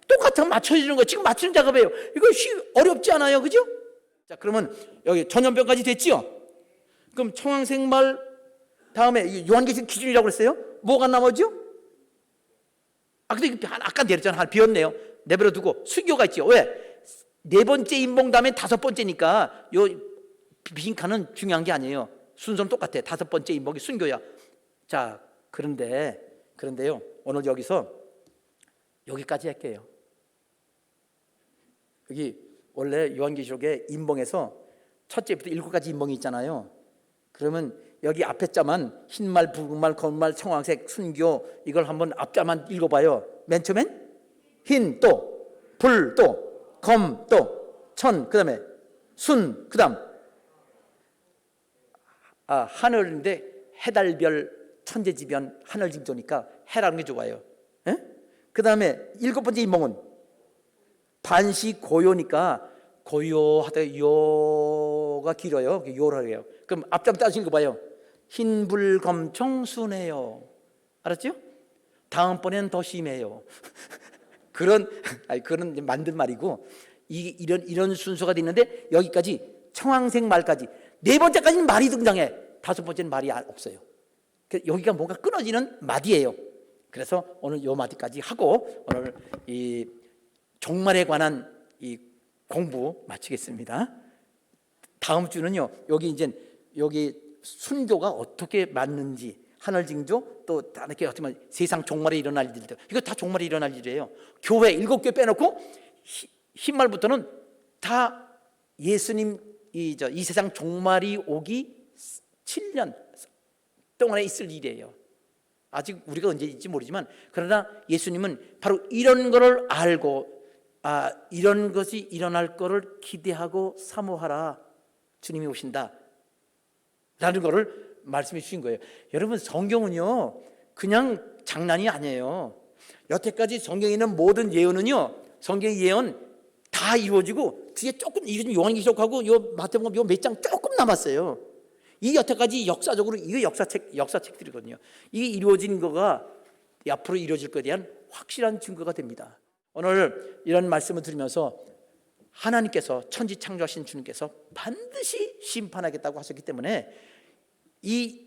똑같아. 맞춰주는 거예요. 지금 맞추는 작업이에요. 이거 어렵지 않아요. 그죠? 자, 그러면 여기 전염병까지 됐지요? 그럼 청황색 말 다음에 요한계시록 기준이라고 그랬어요? 뭐가 나머지요? 근데 아까 내렸잖아. 하나 비었네요. 내버려 두고 순교가 있죠. 왜? 네 번째 인봉 다음에 다섯 번째니까 요 빈칸은 중요한 게 아니에요. 순서는 똑같아. 다섯 번째 인봉이 순교야. 자, 그런데요. 오늘 여기까지 할게요. 여기 원래 요한계시록에 인봉에서 첫째부터 7가지 인봉이 있잖아요. 그러면 여기 앞에 자만 흰말, 붉은말, 검은말, 청황색, 순교 이걸 한번 앞자만 읽어봐요. 맨 처음엔 흰, 또 불, 또 검, 또 천, 그 다음에 순, 그 다음 하늘인데 해달별, 천재지변, 하늘징조니까 해라는 게 좋아요. 그 다음에 7번째 인봉은 반시 고요니까 고요하다. 요가 길어요. 요라고 해요. 그럼 앞장 따서 읽어봐요. 흰불검청 순해요. 알았죠? 다음번에는 더 심해요. 그런 만든 말이고 이런 순서가 돼 있는데 여기까지 청황색 말까지 네 번째까지는 말이 등장해. 다섯 번째는 말이 없어요. 여기가 뭔가 끊어지는 마디예요. 그래서 오늘 요 마디까지 하고 오늘 이 종말에 관한 이 공부 마치겠습니다. 다음 주는요. 여기 순교가 어떻게 맞는지 하늘징조 또 이렇게 어떻게 세상 종말에 일어날 일들 이거 다 종말에 일어날 일이에요. 교회 7개 빼놓고 흰말부터는 다 예수님 이 세상 종말이 오기 7년 동안에 있을 일이에요. 아직 우리가 언제일지 모르지만 그러나 예수님은 바로 이런 거를 알고 이런 것이 일어날 거를 기대하고 사모하라. 주님이 오신다 라는 거를 말씀해 주신 거예요. 여러분 성경은요 그냥 장난이 아니에요. 여태까지 성경에 있는 모든 예언은요 성경의 예언 다 이루어지고 뒤에 조금 요한계시록하고 요 마태복음 요 몇 장 조금 남았어요. 이 여태까지 역사적으로 이게 역사책들이거든요. 이게 이루어진 거가 앞으로 이루어질 것에 대한 확실한 증거가 됩니다. 오늘 이런 말씀을 들으면서 하나님께서 천지 창조하신 주님께서 반드시 심판하겠다고 하셨기 때문에 이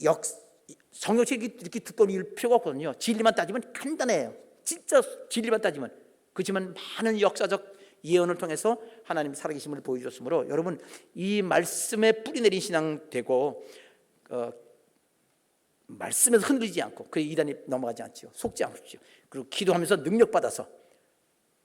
성경책이 이렇게 두꺼운 읽을 필요가 없거든요. 진리만 따지면 간단해요. 진짜 진리만 따지면. 그렇지만 많은 역사적 예언을 통해서 하나님 살아계심을 보여주셨으므로 여러분 이 말씀에 뿌리 내린 신앙 되고 말씀에서 흔들리지 않고 그 이단이 넘어가지 않지요. 속지 않으십시오. 그리고 기도하면서 능력받아서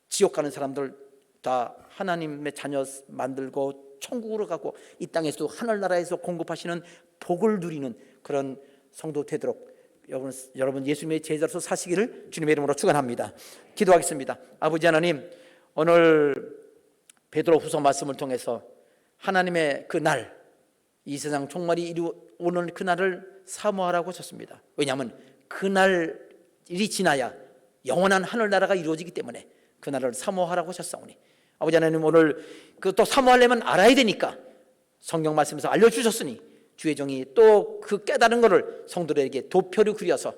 지옥 가는 사람들 다 하나님의 자녀 만들고 천국으로 가고 이 땅에서도 하늘나라에서 공급하시는 복을 누리는 그런 성도 되도록 여러분 예수님의 제자로서 사시기를 주님의 이름으로 축원합니다. 기도하겠습니다. 아버지 하나님, 오늘 베드로후서 말씀을 통해서 하나님의 그 날, 이 세상 종말이 이루어오는 그날을 사모하라고 하셨습니다. 왜냐하면 그날이 지나야 영원한 하늘나라가 이루어지기 때문에 그날을 사모하라고 하셨사오니, 아버지 하나님, 오늘 그 또 사모하려면 알아야 되니까 성경 말씀에서 알려주셨으니 주의 종이 또 그 깨달은 것을 성도들에게 도표를 그려서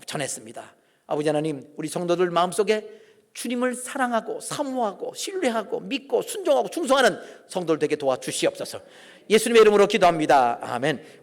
전했습니다. 아버지 하나님, 우리 성도들 마음속에 주님을 사랑하고 사모하고 신뢰하고 믿고 순종하고 충성하는 성도들 되게 도와주시옵소서. 예수님의 이름으로 기도합니다. 아멘.